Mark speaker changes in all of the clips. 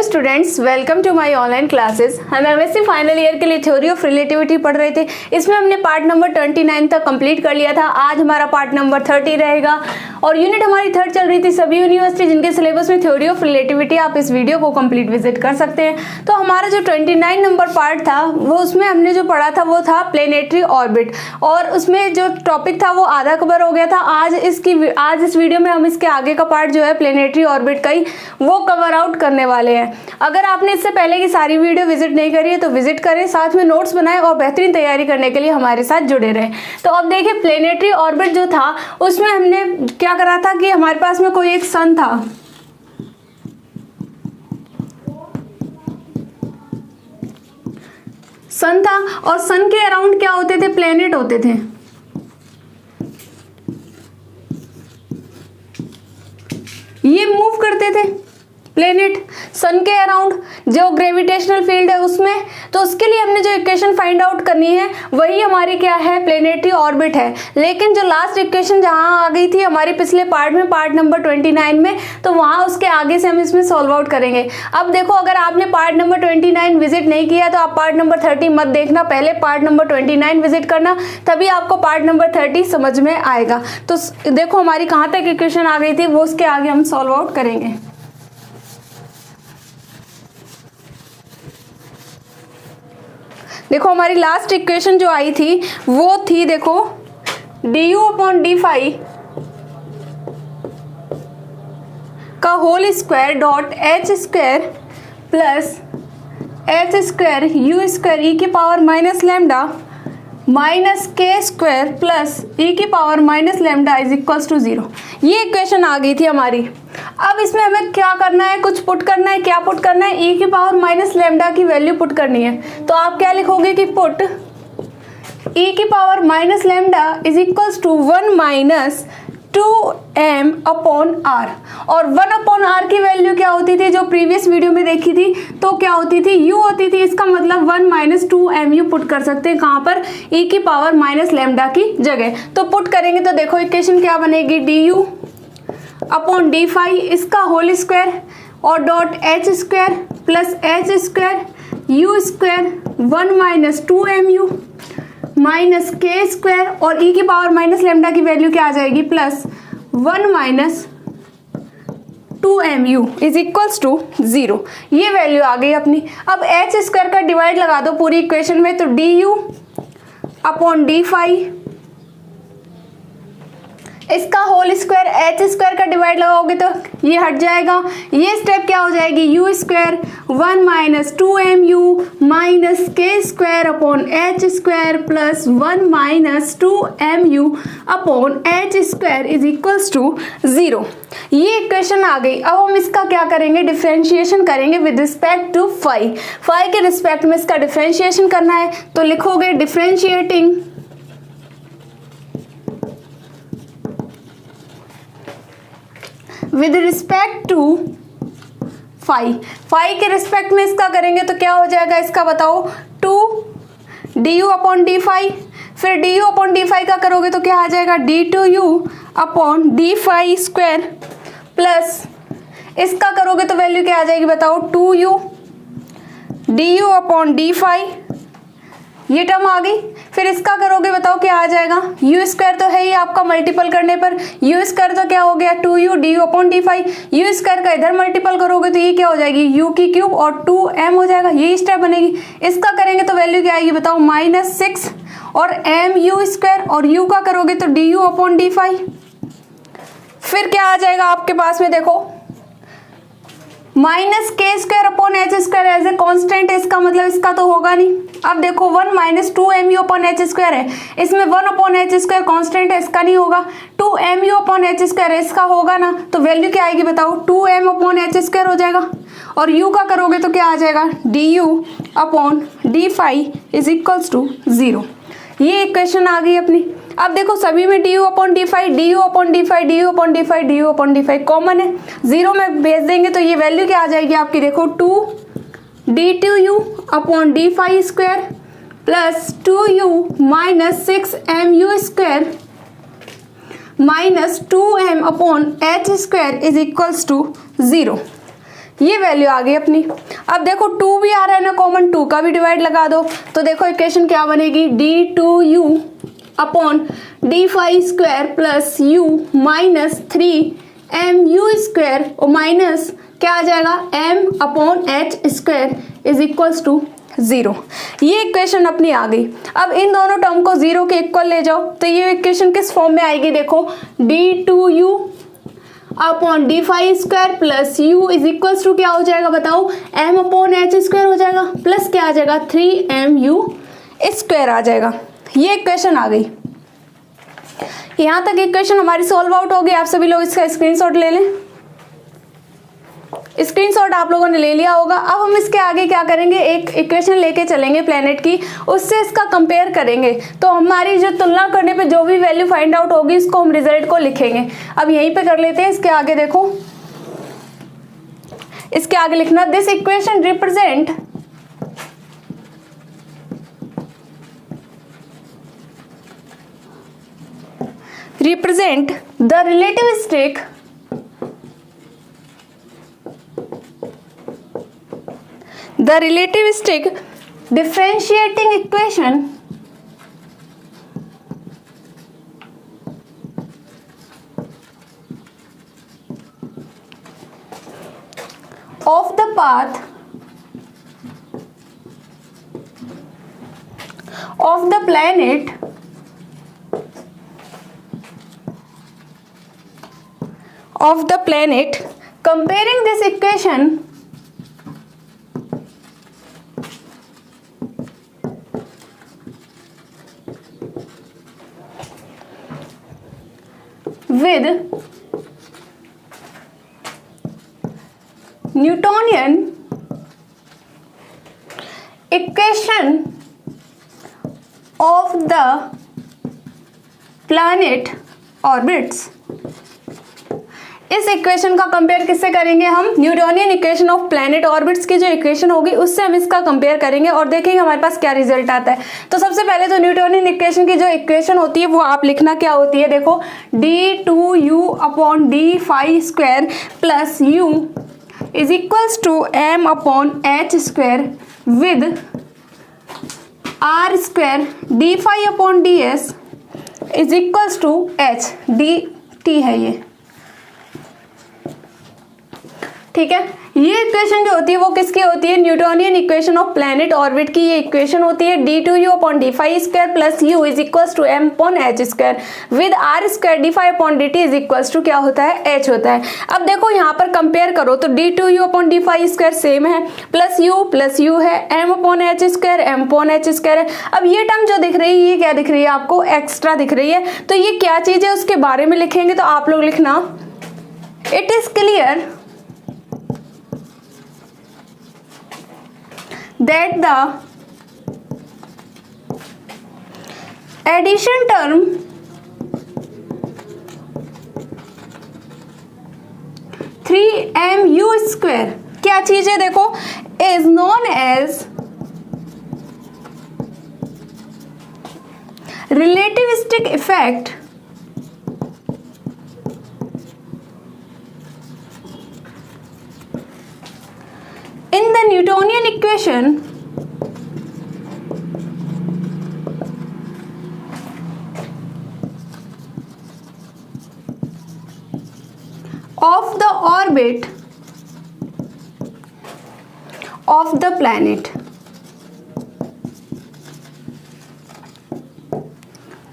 Speaker 1: Students, welcome to my online classes. हम MSc final year के लिए थ्योरी ऑफ रिलेटिविटी पढ़ रहे थे। इसमें हमने पार्ट नंबर 29 तक कंप्लीट कर लिया था। आज हमारा पार्ट नंबर 30 रहेगा और यूनिट हमारी थर्ड चल रही थी। सभी यूनिवर्सिटी जिनके सिलेबस में थ्योरी ऑफ रिलेटिविटी, आप इस वीडियो को कंप्लीट विजिट कर सकते हैं। तो हमारा जो 29 नंबर पार्ट था वो उसमें हमने जो पढ़ा था वो था प्लेनेटरी ऑर्बिट, और उसमें जो टॉपिक था वो आधा कवर हो गया था। आज इस वीडियो में हम इसके आगे का पार्ट जो है प्लेनेटरी ऑर्बिट का ही वो कवर आउट करने वाले हैं। अगर आपने इससे पहले की सारी वीडियो विजिट नहीं करी है तो विजिट करें, साथ में नोट्स बनाएं और बेहतरीन तैयारी करने के लिए हमारे साथ जुड़े रहें। तो अब देखिए, प्लेनेटरी ऑर्बिट जो था उसमें हमने क्या करा था कि हमारे पास में कोई एक सन था, और सन के अराउंड क्या होते थे, प्लेनेट होते थे। ये मूव करते थे प्लेनेट सन के अराउंड, जो ग्रेविटेशनल फील्ड है उसमें। तो उसके लिए हमने जो इक्वेशन फाइंड आउट करनी है वही हमारी क्या है, प्लेनेटरी ऑर्बिट है। लेकिन जो लास्ट इक्वेशन जहां आ गई थी हमारे पिछले पार्ट में, पार्ट नंबर 29 में, तो वहां उसके आगे से हम इसमें सॉल्व आउट करेंगे। अब देखो, अगर आपने पार्ट नंबर 29 विजिट नहीं किया तो आप पार्ट नंबर 30 मत देखना, पहले पार्ट नंबर 29 विजिट करना, तभी आपको पार्ट नंबर 30 समझ में आएगा। तो देखो हमारी कहाँ तक इक्वेशन आ गई थी, वो उसके आगे हम सॉल्व आउट करेंगे। देखो हमारी लास्ट इक्वेशन जो आई थी वो थी, देखो du/d का whole square dot h square plus h square u square e की पावर माइनस लैम्डा माइनस के स्क्वायर प्लस e की power minus lambda is equals to 0। ये इक्वेशन आ गई थी हमारी। अब इसमें हमें क्या करना है, कुछ पुट करना है। क्या पुट करना है, e की पावर माइनस लैम्डा की वैल्यू पुट करनी है। तो आप क्या लिखोगे कि पुट e की power minus lambda is equals to 1 minus 2m upon r। और 1 अपॉन r की वैल्यू क्या होती थी, जो प्रीवियस वीडियो में देखी थी, तो क्या होती थी, u होती थी। इसका मतलब 1 माइनस 2mu पुट कर सकते हैं कहाँ पर, e की पावर माइनस लैम्डा की जगह। तो पुट करेंगे तो देखो इक्वेशन क्या बनेगी, du अपॉन डी फाई इसका होल स्क्वायर और dot h square plus h square u square 1 minus 2mu minus के स्क्वायर और e की पावर माइनस लैम्डा की वैल्यू क्या आ जाएगी, plus 1 minus 2mu is equals to 0। ये वैल्यू आ गई अपनी। अब h स्क्वायर का डिवाइड लगा दो पूरी इक्वेशन में, तो du अपॉन डी फाई इसका होल स्क्वायर h स्क्वायर का डिवाइड लगाओगे तो ये हट जाएगा। ये स्टेप क्या हो जाएगी, u square 1 minus 2mu minus के square upon h square plus 1 minus 2mu upon h square is equals to 0। ये इक्वेशन आ गई। अब हम इसका क्या करेंगे, डिफरेंशिएशन करेंगे with respect to phi. Phi के रिस्पेक्ट में इसका डिफरेंशिएशन करना है, तो लिखोगे differentiating with respect to phi. Phi के रिस्पेक्ट में इसका करेंगे तो क्या हो जाएगा, इसका बताओ, 2 du अपॉन डी फाई। फिर du अपॉन डी फाई का करोगे तो क्या आ जाएगा, d2u upon d phi square plus इसका करोगे तो वैल्यू क्या आ जाएगी, बताओ, 2u du upon d phi. ये टर्म आ गई। फिर इसका करोगे बताओ क्या आ जाएगा, u स्क्वायर तो है ही आपका, मल्टीपल करने पर u स्क्वायर तो क्या हो गया, 2u du upon d phi. u square का इधर मल्टीपल करोगे तो ये क्या हो जाएगी, u की क्यूब और 2m हो जाएगा। ये स्टेप बनेगी। इसका करेंगे तो वैल्यू क्या आएगी, बताओ, माइनस 6 और mu स्क्वायर, और u का करोगे तो du अपॉन डी फाई। फिर क्या आ जाएगा आपके पास में, देखो, माइनस के square upon h square as a constant. इसका मतलब इसका तो होगा नहीं। अब देखो 1 minus 2mu upon h square है, इसमें 1 अपॉन एच स्क्वायर कॉन्स्टेंट है, इसका नहीं होगा। 2mu अपॉन एच स्क्वायर है, इसका होगा ना। तो वैल्यू क्या आएगी, बताओ, 2m अपॉन एच स्क्वायर हो जाएगा। और u का करोगे तो क्या आ जाएगा, du upon d phi is equals to 0। ये इक्वेशन आ गई अपनी। अब देखो सभी में du upon d phi, du upon d phi, du upon d phi, du upon d phi common है। 0 में भेज देंगे तो ये वैल्यू क्या आ जाएगी आपकी, देखो, 2 d2u upon d phi square plus 2u minus 6mu square minus 2m upon h square is equals to 0। ये वैल्यू आ गई अपनी। अब देखो 2 भी आ रहा है ना कॉमन, 2 का भी डिवाइड लगा दो, तो देखो इक्वेशन क्या बनेगी, d2u upon d5 plus u minus 3mu square और माइनस क्या आ जाएगा m upon h square is equals to 0। ये इक्वेशन अपनी आ गई। अब इन दोनों टर्म को 0 के इक्वल ले जाओ, तो ये इक्वेशन किस फॉर्म में आएगी, देखो d2u upon d5 plus u is equals to क्या हो जाएगा बताओ, m अपॉन एच स्क्वायर हो जाएगा, प्लस क्या आ जाएगा 3mu स्क्वायर आ जाएगा। ये इक्वेशन आ गई। यहाँ तक इक्वेशन हमारी सॉल्व आउट हो गई। आप सभी लोग इसका स्क्रीनशॉट ले लें। स्क्रीनशॉट आप लोगों ने ले लिया होगा। अब हम इसके आगे क्या करेंगे, एक इक्वेशन लेके चलेंगे प्लेनेट की, उससे इसका कंपेयर करेंगे, तो हमारी जो तुलना करने पे जो भी वैल्यू फाइंड आउट होगी इसको हम रिजल्ट को लिखेंगे। अब यहीं पे कर लेते हैं। इसके आगे देखो, इसके आगे लिखना this equation represent the relativistic differentiating equation of the path of the planet comparing this equation with Newtonian equation of the planet orbits। इस इक्वेशन का कंपेयर किससे करेंगे हम, Newtonian equation of planet orbits की जो इक्वेशन होगी उससे हम इसका कंपेयर करेंगे और देखेंगे हमारे पास क्या रिजल्ट आता है। तो सबसे पहले तो न्यूटोनियन इक्वेशन की जो इक्वेशन होती है वो आप लिखना क्या होती है, देखो d2u upon d5 plus u is equals to m upon h square with r square d5 upon ds is equals to h dt है ये, ठीक है। ये इक्वेशन जो होती है वो किसकी होती है, Newtonian equation of planet orbit की ये इक्वेशन होती है d2u upon d5 plus u is equals to m upon h square with r square d5 upon dt is equals to क्या होता है, h होता है। अब देखो यहाँ पर कंपेयर करो तो d2u अपॉन d5 सेम है, प्लस u है, m upon h square m upon h square है। अब ये टर्म जो दिख रही है ये क्या दिख रही है आपको, एक्स्ट्रा दिख रही है। तो ये क्या चीज है उसके बारे में लिखेंगे, तो आप लोग लिखना it is clear that the addition term (3mu square) क्या चीज है देखो, is known as relativistic effect in the Newtonian equation of the orbit of the planet।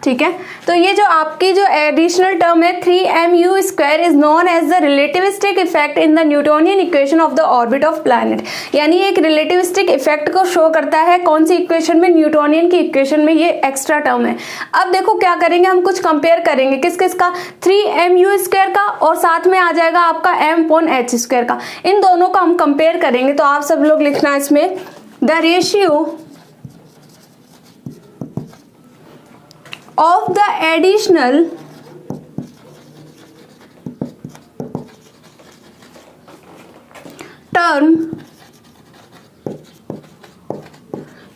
Speaker 1: ठीक है, तो ये जो आपकी जो एडिशनल टर्म है 3mu square is known as the relativistic effect in the Newtonian equation of the orbit of planet, यानी एक रिलेटिविस्टिक इफेक्ट को शो करता है कौन सी इक्वेशन में, न्यूटोनियन की इक्वेशन में ये एक्स्ट्रा टर्म है। अब देखो क्या करेंगे, हम कुछ कंपेयर करेंगे किस किस का, 3mu स्क्वायर का और साथ में आ जाएगा आपका m अपॉन एच स्क्वायर का, इन दोनों का हम कंपेयर करेंगे। तो आप सब लोग लिखना इसमें the ratio of the additional term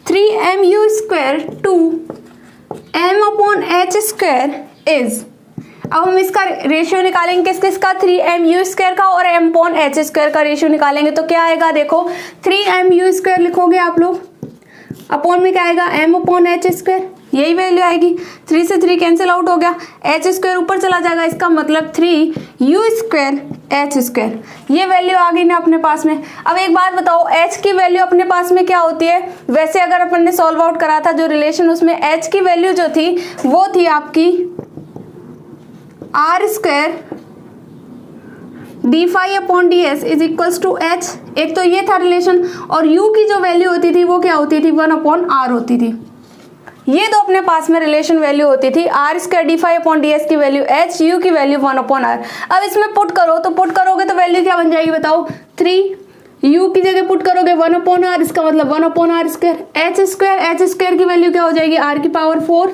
Speaker 1: 3mu square to m upon h square is, अब हम इसका रेशियो निकालेंगे किस किस का, 3mu² का और m/h² का रेशियो निकालेंगे। तो क्या आएगा देखो, 3mu² लिखोगे आप लोग, अपॉन में क्या आएगा m/h², यही वैल्यू आएगी। 3 से 3 कैंसिल आउट हो गया, h² ऊपर चला जाएगा, इसका मतलब 3u²h², ये वैल्यू आ गई ना अपने पास में। अब एक बात बताओ, h की वैल्यू अपने पास में क्या होती है, वैसे अगर अपन ने सॉल्व आउट करा था जो रिलेशन, उसमें h की वैल्यू जो थी वो थी आपकी r² d∅/ds is equals to h, एक तो ये था रिलेशन, और u की जो वैल्यू होती थी वो क्या होती थी, 1/r होती थी। ये तो अपने पास में रिलेशन वैल्यू होती थी, r² d∅/ds की वैल्यू h, u की वैल्यू 1/r। अब इसमें पुट करो, तो पुट करोगे तो वैल्यू क्या बन जाएगी बताओ, 3 u की जगह पुट करोगे 1/r, इसका मतलब 1/r², h² की वैल्यू क्या हो जाएगी, r⁴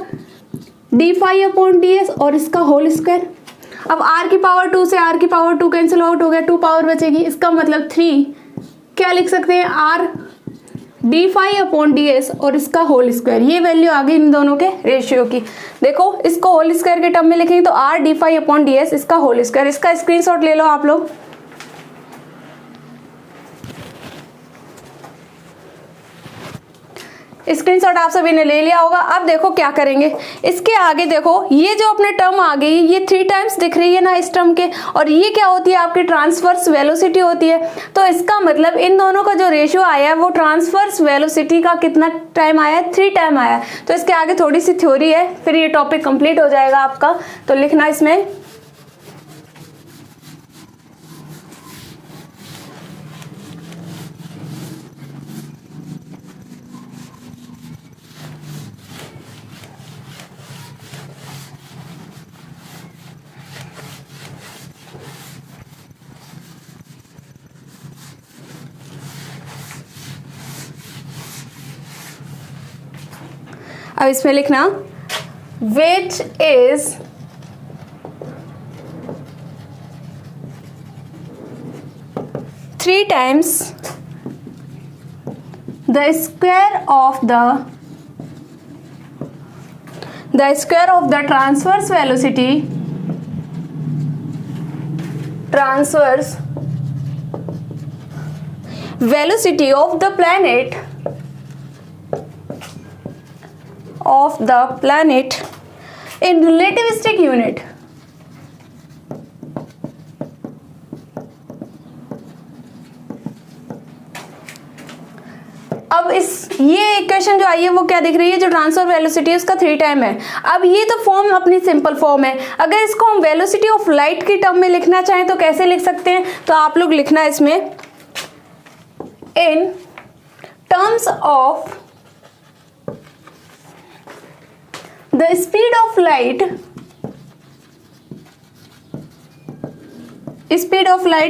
Speaker 1: d∅/ds और इसका होल स्क्वायर। अब r⁴ से r⁴ कैंसिल आउट हो गया, 2 पावर बचेगी, इसका मतलब 3 क्या लिख सकते हैं, r d∅/ds और इसका होल स्क्वायर। ये वैल्यू आ गई इन दोनों के रेशियो की। देखो इसको होल स्क्वायर के टर्म में लिखेंगे तो r d∅/ds इसका होल स्क्वायर। इसका स्क्रीनशॉट ले लो आप लोग। स्क्रीनशॉट आप सभी ने ले लिया होगा। अब देखो क्या करेंगे, इसके आगे देखो ये जो अपने टर्म आ गई, ये 3 टाइम्स दिख रही है ना इस टर्म के, और ये क्या होती है आपकी ट्रांसवर्स वेलोसिटी होती है। तो इसका मतलब इन दोनों का जो रेशियो आया है वो ट्रांसवर्स वेलोसिटी का कितना टाइम आया है, 3 टाइम आया है। तो इसके आगे थोड़ी सी थ्योरी है, फिर ये टॉपिक कंप्लीट हो जाएगा आपका। तो लिखना इसमें अब इसमें लिखना which is three times the square of the transverse velocity of the planet in relativistic unit। अब ये इक्वेशन जो आई है वो क्या दिख रही है, जो ट्रांसफर वेलोसिटी है उसका 3 टाइम है। अब ये तो फॉर्म अपनी सिंपल फॉर्म है, अगर इसको हम वेलोसिटी ऑफ लाइट की टर्म में लिखना चाहें तो कैसे लिख सकते हैं, तो आप लोग लिखना इसमें in terms of the speed of light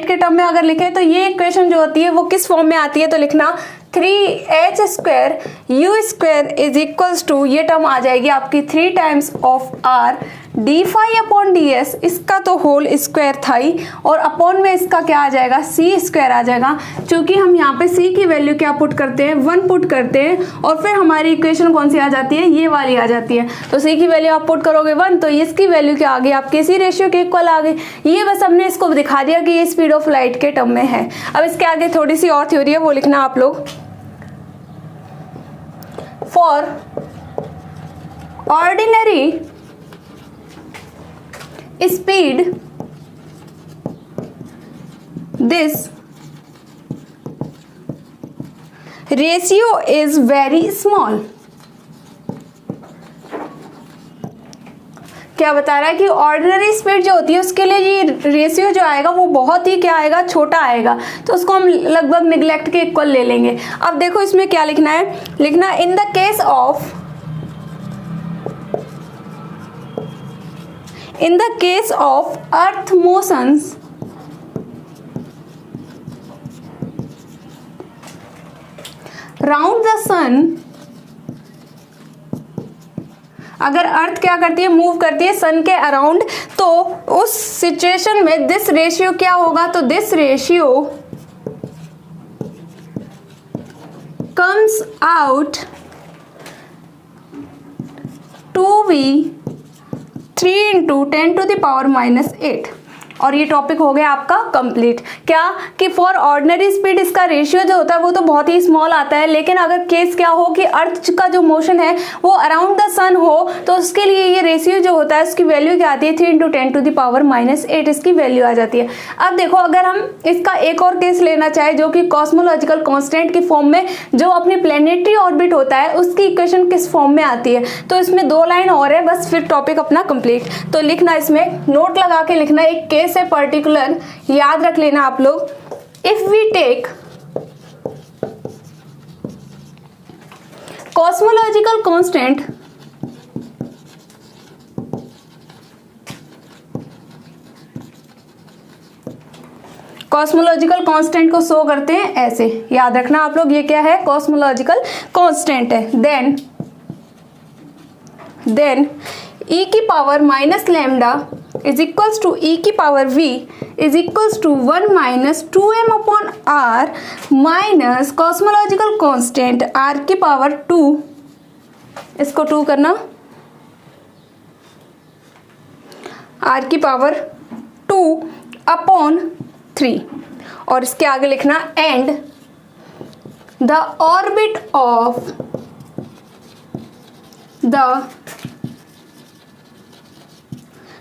Speaker 1: के टर्म में अगर लिखे तो ये इक्वेशन जो होती है वो किस फॉर्म में आती है, तो लिखना 3h² इज इक्वल्स टू, ये टर्म आ जाएगी आपकी 3 टाइम्स ऑफ r d∅/ds, इसका तो होल स्क्वायर था ही, और अपॉन में इसका क्या आ जाएगा, c² आ जाएगा। चूंकि हम यहाँ पे c की वैल्यू क्या पुट करते हैं, 1 पुट करते हैं, और फिर हमारी इक्वेशन कौन सी आ जाती है, ये वाली आ जाती है। तो c की वैल्यू आप पुट करोगे 1, तो इसकी वैल्यू क्या आ गई आपकी, इसी रेशियो के इक्वल आ गई। ये बस हमने इसको दिखा दिया कि ये स्पीड ऑफ लाइट के टर्म में है। अब इसके आगे थोड़ी सी और थ्योरी है, वो लिखना आप लोग। For ordinary speed, this ratio is very small। क्या बता रहा है कि ऑर्डिनरी स्पीड जो होती है उसके लिए ये रेशियो जो आएगा वो बहुत ही क्या आएगा, छोटा आएगा, तो उसको हम लगभग निगलेक्ट के इक्वल ले लेंगे। अब देखो इसमें क्या लिखना है, लिखना in the case of earth motions round the sun, अगर अर्थ क्या करती है, मूव करती है सन के अराउंड, तो उस सिचुएशन में दिस रेशियो क्या होगा, तो this ratio comes out to be 3 into 10⁻⁻8। और ये टॉपिक हो गया आपका कंप्लीट। क्या कि फॉर ऑर्डिनरी स्पीड इसका रेशियो जो होता है वो तो बहुत ही स्मॉल आता है, लेकिन अगर केस क्या हो कि अर्थ का जो मोशन है वो अराउंड द सन हो तो उसके लिए ये रेशियो जो होता है उसकी वैल्यू क्या आती है, 3 इंटू 10⁻⁸ इसकी वैल्यू आ जाती है। अब देखो अगर हम इसका एक और केस लेना चाहे जो कि कॉस्मोलॉजिकल कांस्टेंट की फॉर्म में जो अपनी प्लेनेटरी ऑर्बिट होता है उसकी इक्वेशन किस फॉर्म में आती है, तो इसमें 2 लाइन और है बस, फिर टॉपिक अपना कंप्लीट। तो लिखना, इसमें नोट लगा के लिखना, एक केस है पर्टिकुलर, याद रख लेना आप लोग। If we take cosmological constant cosmological constant को शो करते हैं ऐसे, याद रखना आप लोग, ये क्या है, कॉस्मोलॉजिकल कांस्टेंट है। देन e की power minus lambda is equals to e की power v is equals to 1 minus 2m upon r minus cosmological constant r की पावर 2, इसको 2 करना, r की पावर 2 अपॉन 3, और इसके आगे लिखना and the orbit of the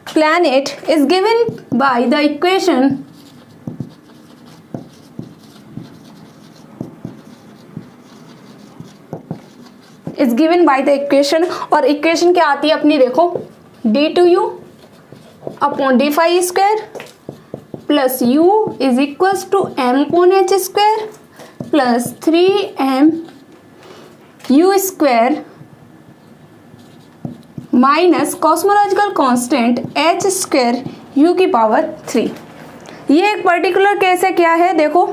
Speaker 1: planet is given by the equation और इक्वेशन क्या आती है अपनी, देखो d2u upon d phi square plus u is equals to m upon h square plus 3m u square minus cosmological constant h square u की power 3। ये एक particular case है, क्या है देखो,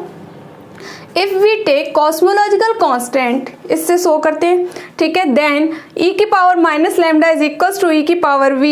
Speaker 1: if we take cosmological constant, इससे show करते हैं, ठीक है। देन e की power minus lambda is equals to e की पावर v,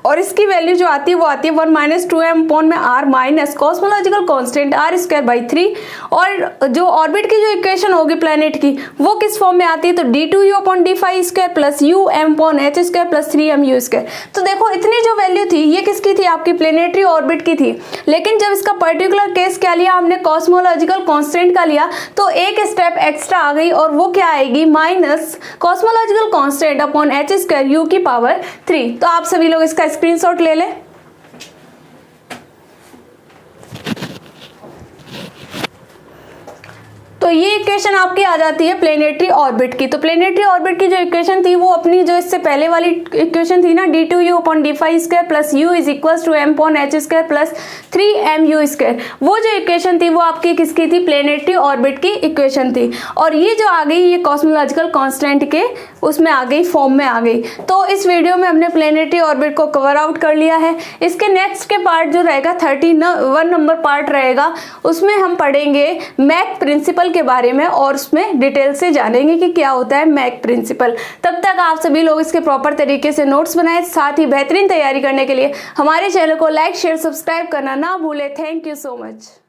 Speaker 1: और इसकी वैल्यू जो आती है वो आती है 1 माइनस 2m अपॉन में r minus cosmological constant r square by 3, और जो ऑर्बिट की जो इक्वेशन होगी प्लेनेट की वो किस फॉर्म में आती है, तो d2u upon d phi square plus u m upon h square plus 3m u square. तो देखो इतनी जो वैल्यू थी ये किसकी थी, आपकी प्लेनेटरी ऑर्बिट की थी, लेकिन जब इसका पर्टिकुलर केस क्या लिया हमने, कॉस्मोलॉजिकल कांस्टेंट का लिया, तो एक स्टेप एक्स्ट्रा आ गई और वो क्या आएगी, minus cosmological constant upon h square u की पावर 3। तो आप सभी लोग इसका स्क्रीनशॉट ले लें। तो ये इक्वेशन आपकी आ जाती है प्लेनेटरी ऑर्बिट की। तो प्लेनेटरी ऑर्बिट की जो इक्वेशन थी वो अपनी जो इससे पहले वाली इक्वेशन थी ना, d2u upon d phi square plus u is equals to m upon h square plus 3mu square, वो जो इक्वेशन थी वो आपकी किसकी थी, प्लेनेटरी ऑर्बिट की इक्वेशन थी। और ये जो आ गई ये कॉस्मोलॉजिकल कांस्टेंट के उसमें आ गई, फॉर्म में आ गई। तो इस वीडियो में हमने प्लेनेटरी ऑर्बिट को कवर आउट कर लिया है। इसके नेक्स्ट के पार्ट जो रहेगा 31 नंबर पार्ट रहेगा, उसमें हम पढ़ेंगे मैक प्रिंसिपल के बारे में और उसमें डिटेल से जानेंगे कि क्या होता है मैक प्रिंसिपल। तब तक आप सभी लोग इसके प्रॉपर तरीके से नोट्स बनाएं, साथ ही बेहतरीन तैयारी करने के लिए हमारे चैनल को लाइक शेयर सब्सक्राइब करना ना भूलें। Thank you so much.